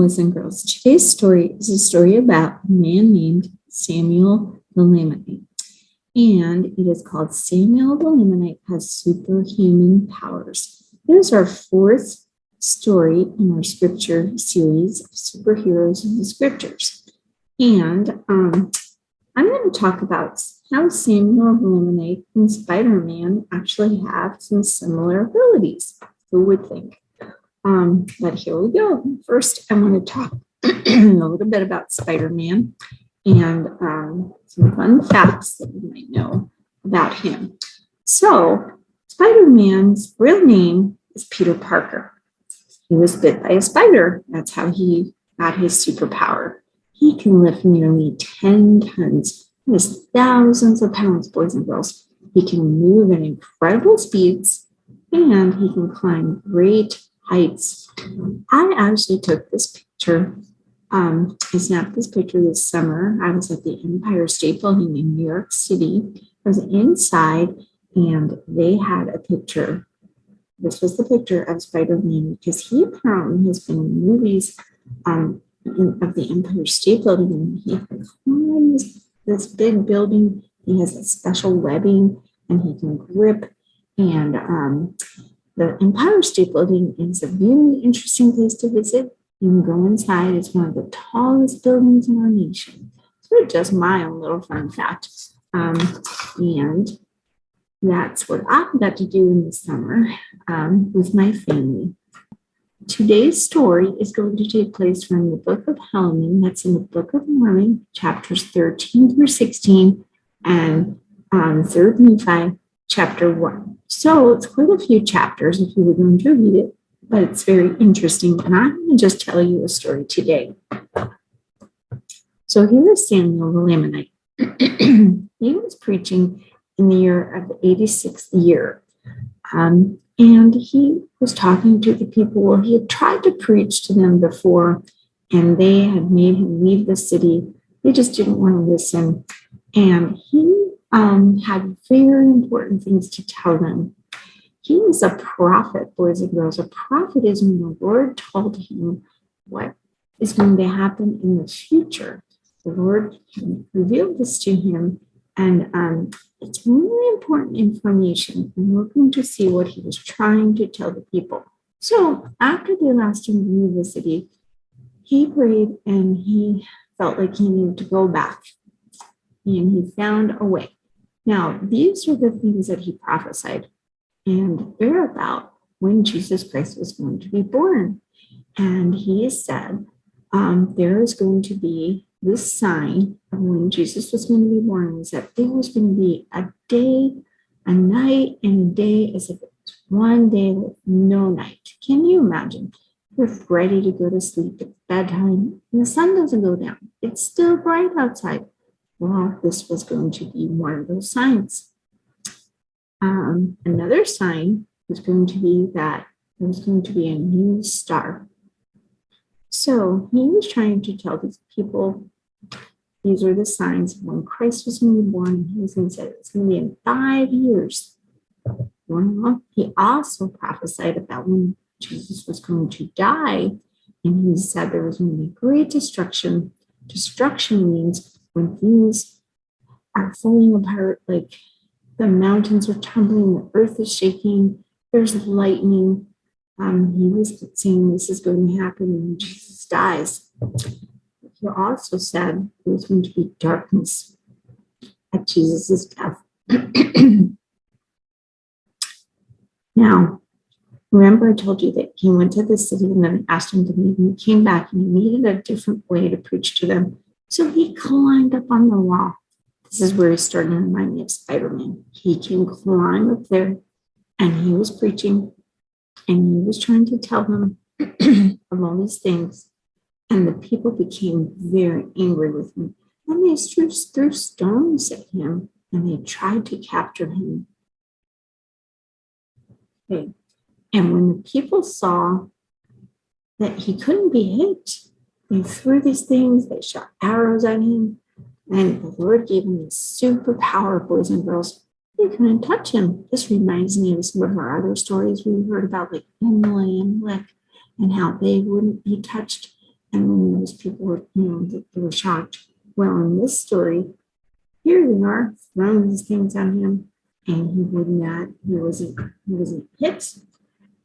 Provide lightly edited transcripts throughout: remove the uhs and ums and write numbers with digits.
boys and girls. Today's story is a story about a man named Samuel the Lamanite. And it is called Samuel the Lamanite Has Superhuman Powers. It is our fourth story in our scripture series of superheroes in the scriptures. And I'm going to talk about how Samuel the Lamanite and Spider-Man actually have some similar abilities. Who would think? But here we go. First, I want to talk a little bit about Spider-Man and some fun facts that you might know about him. So, Spider-Man's real name is Peter Parker. He was bit by a spider. That's how he got his superpower. He can lift nearly 10 tons. That is thousands of pounds, boys and girls. He can move at incredible speeds, and he can climb great heights. I actually took this picture. I snapped this picture this summer. I was at the Empire State Building in New York City. I was inside, and they had a picture. This was the picture of Spider-Man because he apparently has been in movies of the Empire State Building, and he climbs this big building. He has a special webbing, and he can grip. And the Empire State Building is a very interesting place to visit. You can go inside. It's one of the tallest buildings in our nation. So just my own little fun fact. And that's what I got to do in the summer with my family. Today's story is going to take place from the Book of Mormon. That's in the Book of Mormon, chapters 13 through 16, and 3rd Nephi, chapter 1. So it's quite a few chapters if you were going to read it, but it's very interesting. And I'm going to just tell you a story today. So here is Samuel the Lamanite. He was preaching in the year of the 86th year. And he was talking to the people. Well, he had tried to preach to them before, and they had made him leave the city. They just didn't want to listen. And he had very important things to tell them. He was a prophet, boys and girls. A prophet is when the Lord told him what is going to happen in the future. The Lord revealed this to him, and it's really important information, and we're going to see what he was trying to tell the people. So after they asked him to leave the city, he prayed, and he felt like he needed to go back, and he found a way. Now, these are the things that he prophesied, and they're about when Jesus Christ was going to be born. And he said, there is going to be this sign of when Jesus was going to be born, was that there was going to be a day, a night, and a day as if it was one day with no night. Can you imagine? You're ready to go to sleep at bedtime, and the sun doesn't go down. It's still bright outside. Well, this was going to be one of those signs. Another sign was going to be that there was going to be a new star. So he was trying to tell these people, these are the signs of when Christ was going to be born. He was going to say it's going to be in 5 years. Well, he also prophesied about when Jesus was going to die. And he said there was going to be great destruction. Destruction means when things are falling apart, like the mountains are tumbling, the earth is shaking, there's lightning. He was saying this is going to happen when Jesus dies. He also said there was going to be darkness at Jesus' death. Now, remember I told you that he went to the city and then asked him to leave, and he came back and he needed a different way to preach to them. So he climbed up on the wall. This is where he started to remind me of Spider-Man. He can climb up there, and he was preaching, and he was trying to tell them of all these things. And the people became very angry with him. And they threw stones at him, and they tried to capture him. Okay. And when the people saw that he couldn't be hit, they threw these things, they shot arrows at him, and the Lord gave him this superpower, boys and girls. They couldn't touch him. This reminds me of some of our other stories we heard about, like Samuel and Amalek, and how they wouldn't be touched. And then those people were, they were shocked. Well, in this story, here they are throwing these things at him, and he would not. He wasn't hit.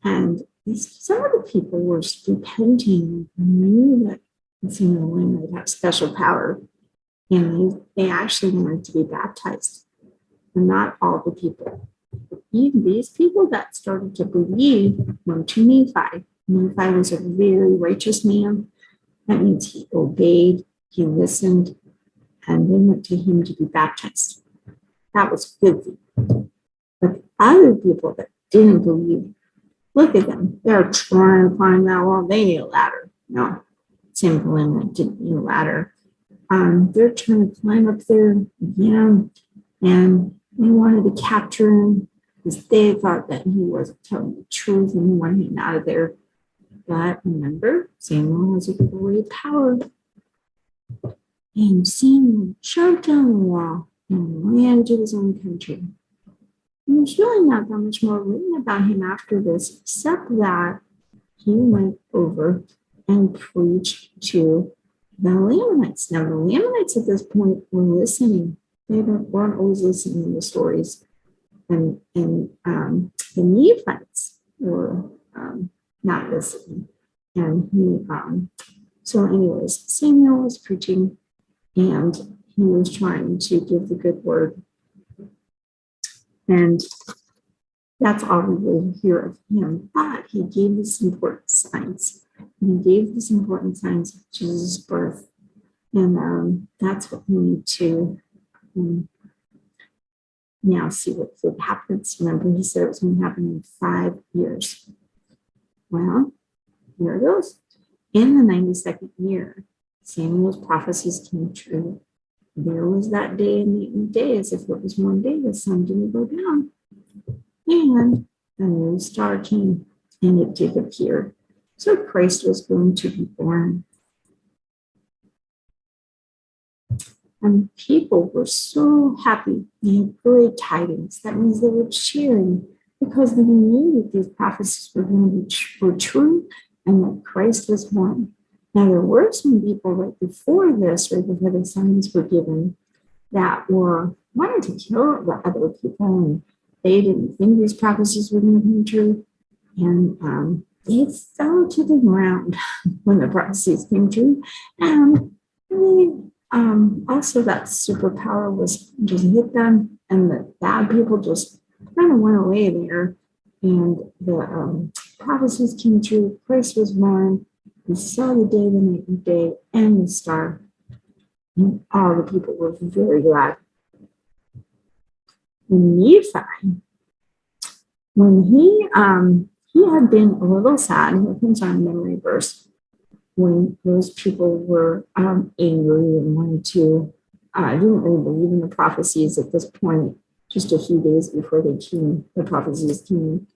And some of the people were repenting and knew that Samuel might have special power, and they actually wanted to be baptized. And not all the people. Even these people that started to believe went to Nephi. Nephi was a very righteous man. That means he obeyed, he listened, and they went to him to be baptized. That was good. But the other people that didn't believe, look at them. They're trying to climb that wall. They need a ladder. No, Samuel the Lamanite didn't need a ladder. They're trying to climb up there again, and they wanted to capture him because they thought that he wasn't telling the truth and they wanted him out of there. But remember, Samuel has a great power. And Samuel jumped down the wall and ran to his own country. And there's really not that much more written about him after this, except that he went over and preached to the Lamanites. Now, the Lamanites at this point were listening. They weren't always listening to the stories. And the Nephites were not listening. And so anyways, Samuel was preaching, and he was trying to give the good word. And that's all we really hear of him. But he gave us important signs. And he gave us important signs of Jesus' birth. And that's what we need to now see what happens. Remember, he said it was going to happen in 5 years. Well, here it goes. In the 92nd year, Samuel's prophecies came true. There was that day and day, as if it was one day, the sun didn't go down. And a new star came, and it did appear. So Christ was going to be born. And people were so happy. They had great tidings. That means they were cheering because they knew that these prophecies were going to be true and that Christ was born. Now, there were some people right before this, right before the signs were given, that were wanting to kill the other people, and they didn't think these prophecies were going to come true. And they fell to the ground when the prophecies came true. And also that superpower was just hit them, and the bad people just kind of went away there. And the prophecies came true. Christ was born. We saw the day, the night, and day, and the star. And all the people were very glad. And Nephi, when he had been a little sad, here comes our memory verse, when those people were angry and wanted to, didn't really believe in the prophecies at this point, just a few days before the prophecies came.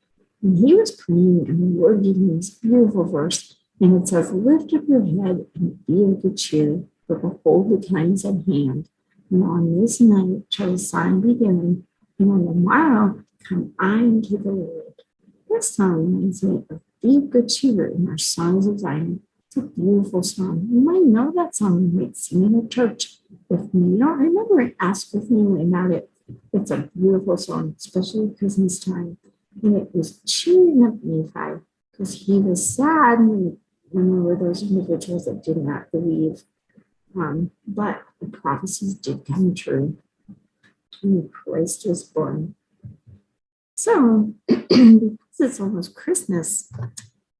And he was praying, and the Lord gave him this beautiful verse. And it says, lift up your head and be of good cheer, for behold, the time is at hand. And on this night shall the sign be given, and on the morrow come I unto the Lord. This song reminds me of Be of Good Cheer in our Songs of Zion. It's a beautiful song. You might know that song. You might sing it at church. If you don't remember it, ask with me about it. It's a beautiful song, especially at Christmas time. And it was cheering up Nephi because he was sad when there were those individuals that did not believe. But the prophecies did come true. And Christ was born. So, because it's almost Christmas,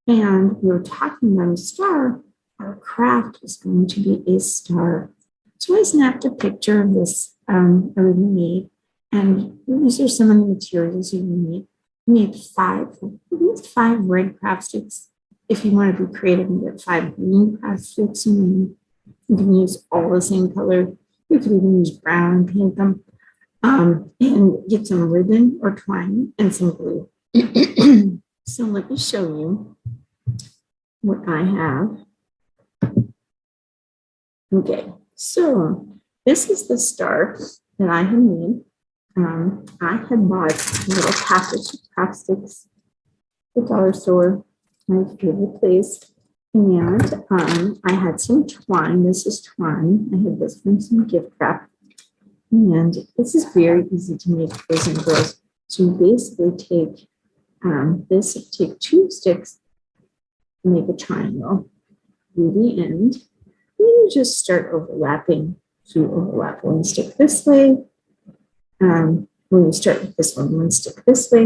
and we're talking about a star, our craft is going to be a star. So I snapped a picture of this already made, and these are some of the materials you need. You need at least 5 red craft sticks. If you want to be creative and get 5 green craft sticks, you can use all the same color. You could even use brown and paint them. And get some ribbon or twine and some glue. So let me show you what I have. Okay, so this is the star that I have made. I had bought little package of craft sticks at the dollar store, my favorite place. And I had some twine. This is twine. I had this from some gift wrap. And this is very easy to make, boys and girls. So you basically take take 2 sticks, make a triangle through the end. And you just start overlapping. So you overlap one stick this way. When you start with this one stick this way,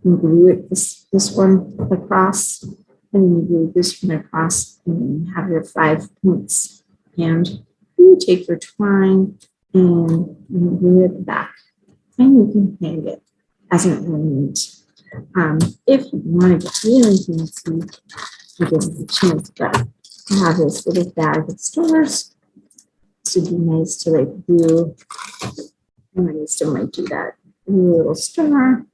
you glue it this one across, and then you glue this one across, and then you have your 5 points. And you take your twine and you glue it at the back, and you can hang it as an ornament. If you want to get really fancy, you get a chance, but I have this little bag of stars. So it'd be nice to like glue, and I still might do that. A little star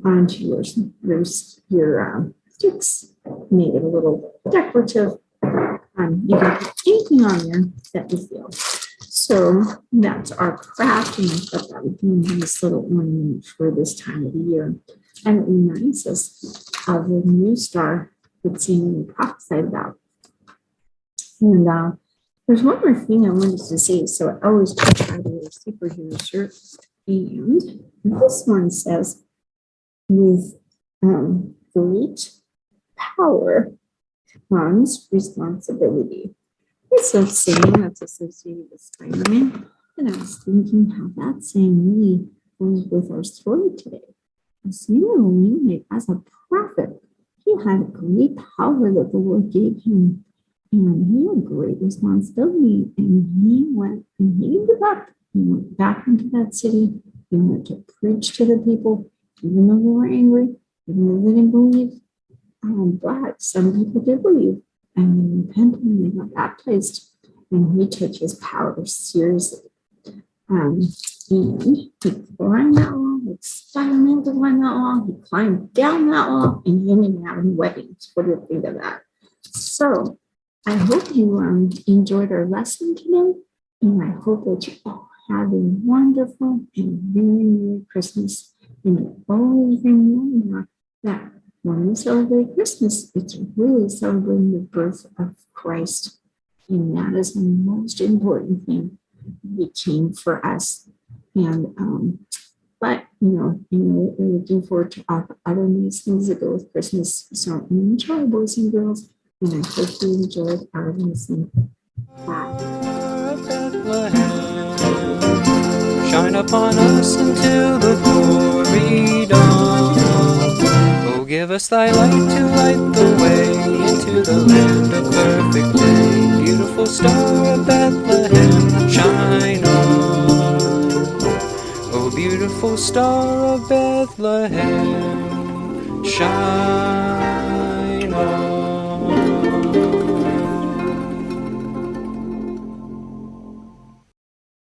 onto your sticks, make it a little decorative. You can put anything on there that you feel. So that's our craft, and I thought that would be a nice little ornament for this time of the year. And it reminds us of the new star that Samuel prophesied about. And there's one more thing I wanted to say. So I always try to wear a superhero shirt. And this one says, with great power comes responsibility. It's a saying that's associated with Spider-Man. And I was thinking how that saying really goes with our story today. Samuel the Lamanite, as a prophet, he had a great power that the Lord gave him. And he had great responsibility. And he went and he didn't give up. He went back into that city. He went to preach to the people, even though they were angry, even though they didn't believe. But some people did believe, and they repented and they got baptized. And he took his power seriously. And he climbed that wall, like Spider-Man to climb that wall. He climbed down that wall, and he ended up having weddings. What do you think of that? So I hope you enjoyed our lesson today, and I hope that you all have a wonderful and very Merry Christmas. And you always remember that when we celebrate Christmas, it's really celebrating the birth of Christ. And that is the most important thing. He came for us. And but we're looking forward to other nice things that go with Christmas. So enjoy, boys and girls, and I hope you enjoyed our lesson. Bye. Shine upon us until the glory dawn. Oh, give us thy light to light the way into the land of perfect day. Beautiful star of Bethlehem, shine on. Oh, beautiful star of Bethlehem, shine.